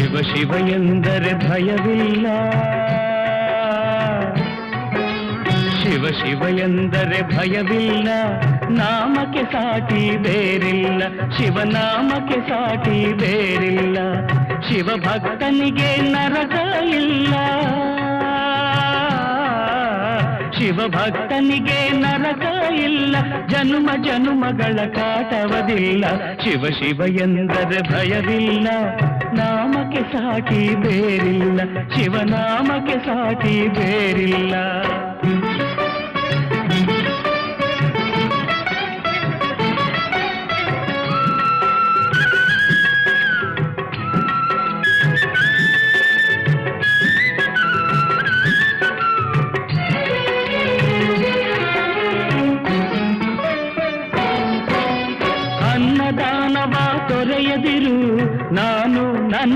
ಶಿವ ಶಿವ ಎಂದರೆ ಭಯವಿಲ್ಲ, ಶಿವ ಶಿವ ಎಂದರೆ ಭಯವಿಲ್ಲ, ನಾಮಕ್ಕೆ ಸಾಟಿ ಬೇರಿಲ್ಲ, ಶಿವನಾಮಕ್ಕೆ ಸಾಟಿ ಬೇರಿಲ್ಲ, ಶಿವ ಭಕ್ತನಿಗೆ ನರಕ ಇಲ್ಲ, ಶಿವ ಭಕ್ತನಿಗೆ ನರಕ ಇಲ್ಲ, ಜನುಮ ಜನುಮಗಳ ಕಾಟವದಿಲ್ಲ, ಶಿವ ಶಿವ ಎಂದರೆ ಭಯವಿಲ್ಲ, ನಾಮಕ್ಕೆ ಸಾಟಿ ಬೇರಿಲ್ಲ, ಶಿವನಾಮಕ್ಕೆ ಸಾಟಿ ಬೇರಿಲ್ಲ.